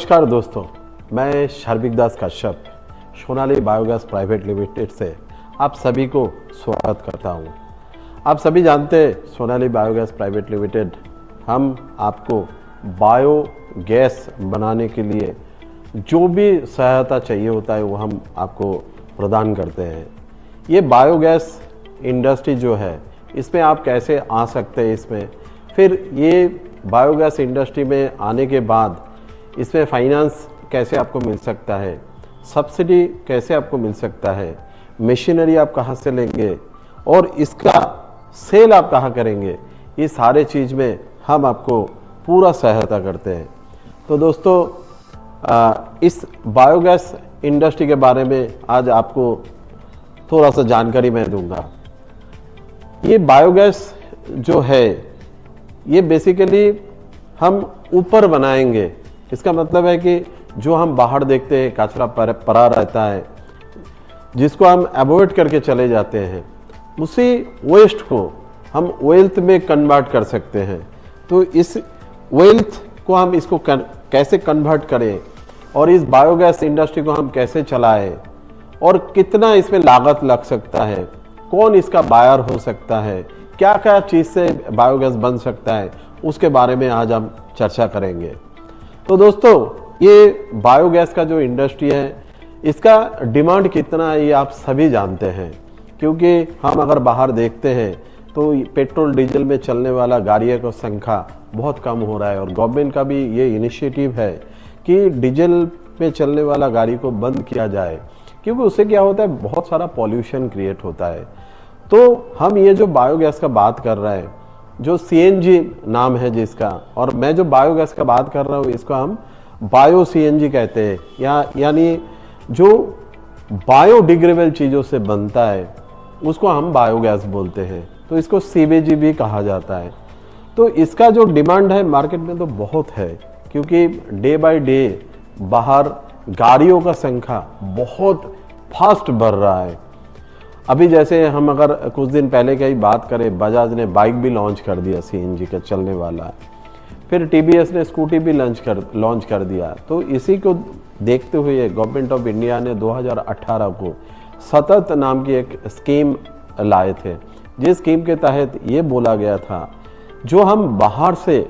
नमस्कार दोस्तों, मैं Sharvik Das Kashyap Sonali biogas private limited से आप सभी को स्वागत करता हूं। आप सभी जानते हैं सोनाली बायोगैस प्राइवेट लिमिटेड हम आपको बायोगैस बनाने के लिए जो भी सहायता चाहिए होता है वो हम आपको प्रदान करते हैं। ये बायोगैस इंडस्ट्री जो है इसमें आप कैसे आ सकते हैं, इसमें फिर ये बायोगैस इंडस्ट्री में आने के बाद इसमें फाइनेंस कैसे आपको मिल सकता है, सब्सिडी कैसे आपको मिल सकता है, मशीनरी आप कहाँ से लेंगे और इसका सेल आप कहाँ करेंगे, ये सारे चीज़ में हम आपको पूरा सहायता करते हैं। तो दोस्तों इस बायोगैस इंडस्ट्री के बारे में आज आपको थोड़ा सा जानकारी मैं दूंगा। ये बायोगैस जो है ये बेसिकली हम ऊपर बनाएंगे। इसका मतलब है कि जो हम बाहर देखते हैं कचरा पड़ा रहता है जिसको हम अवॉइड करके चले जाते हैं, उसी वेस्ट को हम वेल्थ में कन्वर्ट कर सकते हैं। तो इस वेल्थ को हम इसको कैसे कन्वर्ट करें और इस बायोगैस इंडस्ट्री को हम कैसे चलाएं और कितना इसमें लागत लग सकता है, कौन इसका बायर हो सकता है, क्या क्या चीज़ से बायोगैस बन सकता है, उसके बारे में आज हम चर्चा करेंगे। तो दोस्तों ये बायोगैस का जो इंडस्ट्री है इसका डिमांड कितना है ये आप सभी जानते हैं, क्योंकि हम अगर बाहर देखते हैं तो पेट्रोल डीजल में चलने वाला गाड़ियों की संख्या बहुत कम हो रहा है और गवर्नमेंट का भी ये इनिशिएटिव है कि डीजल में चलने वाला गाड़ी को बंद किया जाए, क्योंकि उससे क्या होता है बहुत सारा पॉल्यूशन क्रिएट होता है। तो हम ये जो बायोगैस का बात कर रहे हैं, जो सीएनजी नाम है जिसका, और मैं जो बायोगैस का बात कर रहा हूँ इसको हम बायो सीएनजी कहते हैं, यानी जो बायोडिग्रेडेबल चीज़ों से बनता है उसको हम बायोगैस बोलते हैं। तो इसको सीबीजी भी कहा जाता है। तो इसका जो डिमांड है मार्केट में तो बहुत है, क्योंकि डे बाय डे बाहर गाड़ियों का संख्या बहुत फास्ट बढ़ रहा है। अभी जैसे हम अगर कुछ दिन पहले की बात करें, बजाज ने बाइक भी लॉन्च कर दिया सीएनजी का चलने वाला, फिर टीवीएस ने स्कूटी भी लॉन्च कर दिया। तो इसी को देखते हुए गवर्नमेंट ऑफ इंडिया ने 2018 को सतत नाम की एक स्कीम लाए थे, जिस स्कीम के तहत ये बोला गया था जो हम बाहर से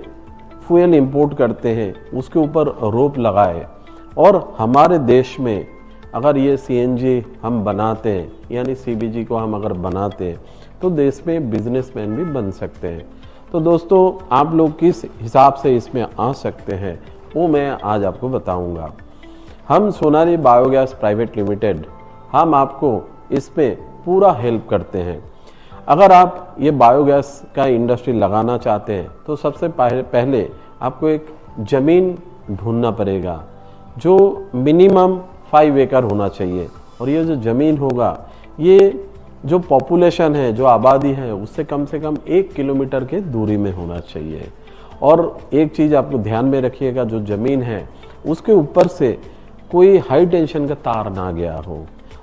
फ्यूल इंपोर्ट करते हैं उसके ऊपर रोक लगाए और हमारे देश में अगर ये सीएनजी हम बनाते हैं यानी सीबीजी को हम अगर बनाते हैं तो देश में बिजनेसमैन भी बन सकते हैं। तो दोस्तों आप लोग किस हिसाब से इसमें आ सकते हैं वो मैं आज आपको बताऊंगा। हम सोनाली बायोगैस प्राइवेट लिमिटेड हम आपको इसमें पूरा हेल्प करते हैं। अगर आप ये बायोगैस का इंडस्ट्री लगाना चाहते हैं तो सबसे पहले आपको एक ज़मीन ढूंढना पड़ेगा जो मिनिमम 5 एकड़ होना चाहिए, और ये जो ज़मीन होगा ये जो पॉपुलेशन है, जो आबादी है, उससे कम से कम 1 किलोमीटर के दूरी में होना चाहिए। और एक चीज़ आपको ध्यान में रखिएगा, जो ज़मीन है उसके ऊपर से कोई हाई टेंशन का तार ना गया हो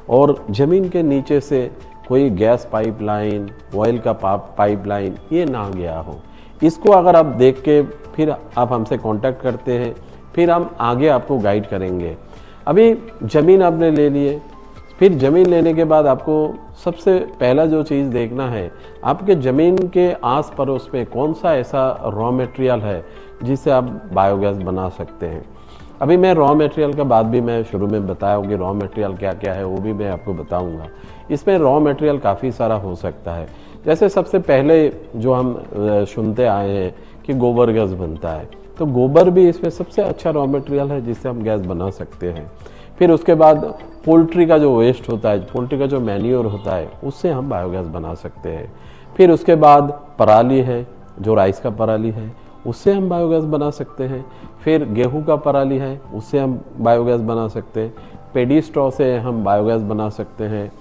और ज़मीन के नीचे से कोई गैस पाइपलाइन, ऑयल का पाइपलाइन ये ना गया हो। इसको अगर आप देख के फिर आप हमसे कांटेक्ट करते हैं, फिर हम आगे आपको गाइड करेंगे। अभी ज़मीन आपने ले लिए, फिर ज़मीन लेने के बाद आपको सबसे पहला जो चीज़ देखना है आपके ज़मीन के आस पड़ोस में कौन सा ऐसा रॉ मटेरियल है जिससे आप बायोगैस बना सकते हैं। अभी मैं रॉ मटेरियल का बात भी मैं शुरू में बताया हूँ कि रॉ मटेरियल क्या क्या है, वो भी मैं आपको बताऊँगा। इसमें रॉ मटेरियल काफ़ी सारा हो सकता है। जैसे सबसे पहले जो हम सुनते आए हैं कि गोबर गैस बनता है, तो गोबर भी इसमें सबसे अच्छा रॉ मटेरियल है जिससे हम गैस बना सकते हैं। फिर उसके बाद पोल्ट्री का जो वेस्ट होता है, पोल्ट्री का जो मैन्योर होता है, उससे हम बायोगैस बना सकते हैं। फिर उसके बाद पराली है, जो राइस का पराली है, उससे हम बायोगैस बना सकते हैं। फिर गेहूं का पराली है, उससे हम बायोगैस बना सकते हैं। पेडी स्ट्रॉ से हम बायोगैस बना सकते हैं।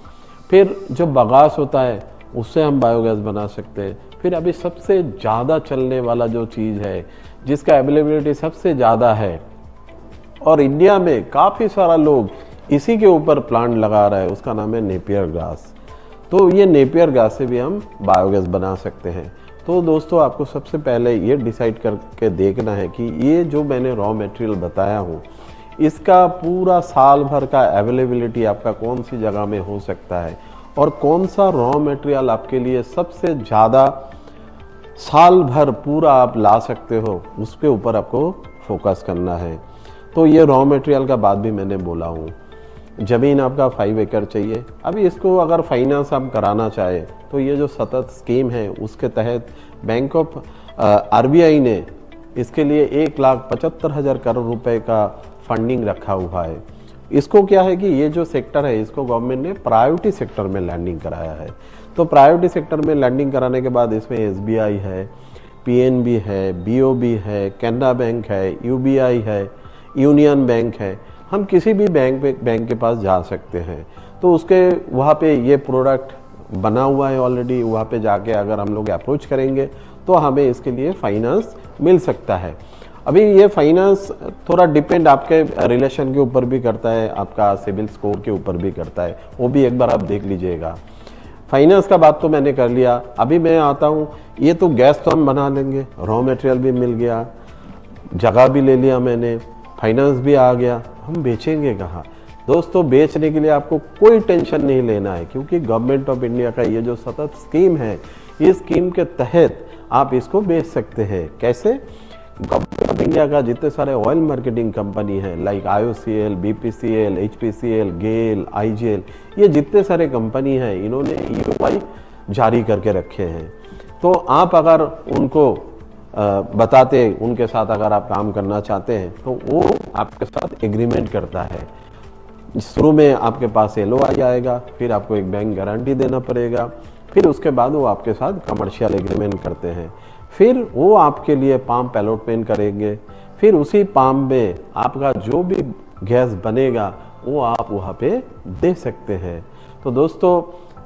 फिर जो बगास होता है उससे हम बायोगैस बना सकते हैं। फिर अभी सबसे ज़्यादा चलने वाला जो चीज़ है जिसका अवेलेबिलिटी सबसे ज़्यादा है और इंडिया में काफ़ी सारा लोग इसी के ऊपर प्लांट लगा रहा है, उसका नाम है नेपियर ग्रास। तो ये नेपियर ग्रास से भी हम बायोगैस बना सकते हैं। तो दोस्तों आपको सबसे पहले ये डिसाइड करके देखना है कि ये जो मैंने रॉ मटेरियल बताया हूँ इसका पूरा साल भर का अवेलेबिलिटी आपका कौन सी जगह में हो सकता है और कौन सा रॉ मटेरियल आपके लिए सबसे ज़्यादा साल भर पूरा आप ला सकते हो, उसके ऊपर आपको फोकस करना है। तो ये रॉ मटेरियल का बात भी मैंने बोला हूँ। ज़मीन आपका 5 एकड़ चाहिए। अभी इसको अगर फाइनेंस आप कराना चाहे तो ये जो सतत स्कीम है उसके तहत बैंक ऑफ आरबीआई ने इसके लिए 1,75,000 करोड़ रुपए का फंडिंग रखा हुआ है। इसको क्या है कि ये जो सेक्टर है इसको गवर्नमेंट ने प्रायोरिटी सेक्टर में लैंडिंग कराया है। तो प्रायोरिटी सेक्टर में लैंडिंग कराने के बाद इसमें एसबीआई है, पीएनबी है, बीओबी है, कैनरा बैंक है, यूबीआई है, यूनियन बैंक है। हम किसी भी बैंक के पास जा सकते हैं। तो उसके वहाँ पे ये प्रोडक्ट बना हुआ है ऑलरेडी, वहाँ पे जाके अगर हम लोग अप्रोच करेंगे तो हमें इसके लिए फाइनेंस मिल सकता है। अभी ये फाइनेंस थोड़ा डिपेंड आपके रिलेशन के ऊपर भी करता है, आपका सिविल स्कोर के ऊपर भी करता है, वो भी एक बार आप देख लीजिएगा। फाइनेंस का बात तो मैंने कर लिया। अभी मैं आता हूँ, ये तो गैस तो हम बना लेंगे, रॉ मटेरियल भी मिल गया, जगह भी ले लिया मैंने, फाइनेंस भी आ गया, हम बेचेंगे कहाँ? दोस्तों बेचने के लिए आपको कोई टेंशन नहीं लेना है, क्योंकि गवर्नमेंट ऑफ इंडिया का ये जो सतत स्कीम है, इस स्कीम के तहत आप इसको बेच सकते हैं। कैसे? गवर्नमेंट ऑफ इंडिया का जितने सारे ऑयल मार्केटिंग कंपनी है लाइक IOCL, BPCL, HPCL, गेल, IGL, ये जितने सारे कंपनी हैं इन्होंने EOI जारी करके रखे हैं। तो आप अगर उनको बताते, उनके साथ अगर आप काम करना चाहते हैं तो वो आपके साथ एग्रीमेंट करता है। शुरू में आपके पास LOI आएगा, फिर आपको एक बैंक गारंटी देना पड़ेगा, फिर उसके बाद वो आपके साथ कमर्शियल एग्रीमेंट करते हैं। फिर वो आपके लिए पाम्प अलॉटमेंट करेंगे, फिर उसी पाम्प में आपका जो भी गैस बनेगा वो आप वहाँ पे दे सकते हैं। तो दोस्तों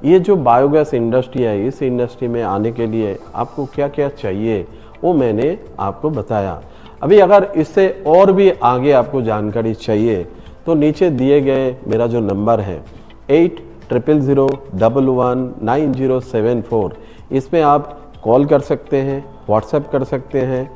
ये जो बायोगैस इंडस्ट्री है, इस इंडस्ट्री में आने के लिए आपको क्या क्या चाहिए वो मैंने आपको बताया। अभी अगर इससे और भी आगे आपको जानकारी चाहिए तो नीचे दिए गए मेरा जो नंबर है 8000119074, इसमें आप कॉल कर सकते हैं, व्हाट्सएप कर सकते हैं।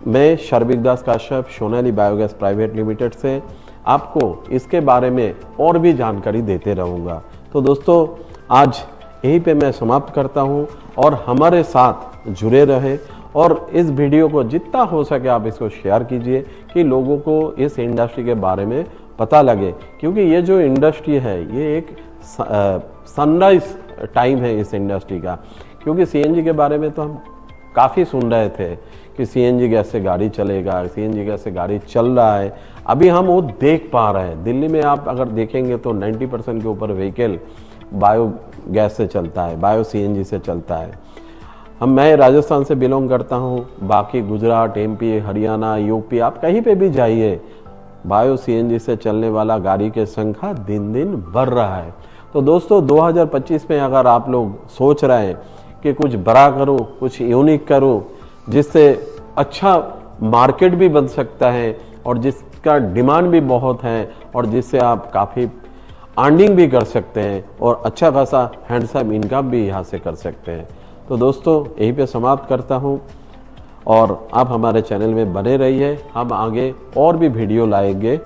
मैं Sharvik Das Kashyap Sonali biogas private limited से आपको इसके बारे में और भी जानकारी देते रहूँगा। तो दोस्तों आज यहीं पे मैं समाप्त करता हूँ और हमारे साथ जुड़े रहे और इस वीडियो को जितना हो सके आप इसको शेयर कीजिए कि लोगों को इस इंडस्ट्री के बारे में पता लगे, क्योंकि ये जो इंडस्ट्री है ये एक सनराइज टाइम है इस इंडस्ट्री का। क्योंकि सीएनजी के बारे में तो हम काफ़ी सुन रहे थे कि सीएनजी गैस से गाड़ी चलेगा, सीएनजी गैस से गाड़ी चल रहा है। अभी हम वो देख पा रहे हैं। दिल्ली में आप अगर देखेंगे तो 90% के ऊपर व्हीकल बायो गैस से चलता है, बायो सीएनजी से चलता है। मैं राजस्थान से बिलोंग करता हूँ, बाकी गुजरात, MP, हरियाणा, यूपी, आप कहीं पे भी जाइए, बायो सीएनजी से चलने वाला गाड़ी की संख्या दिन दिन बढ़ रहा है। तो दोस्तों 2025 में अगर आप लोग सोच रहे हैं कि कुछ बड़ा करूं, कुछ यूनिक करूं, जिससे अच्छा मार्केट भी बन सकता है और जिसका डिमांड भी बहुत है और जिससे आप काफ़ी अर्निंग भी कर सकते हैं और अच्छा खासा हैंडसम इनकम भी यहाँ से कर सकते हैं। तो दोस्तों यहीं पे समाप्त करता हूँ और आप हमारे चैनल में बने रहिए। हम आगे और भी वीडियो लाएंगे।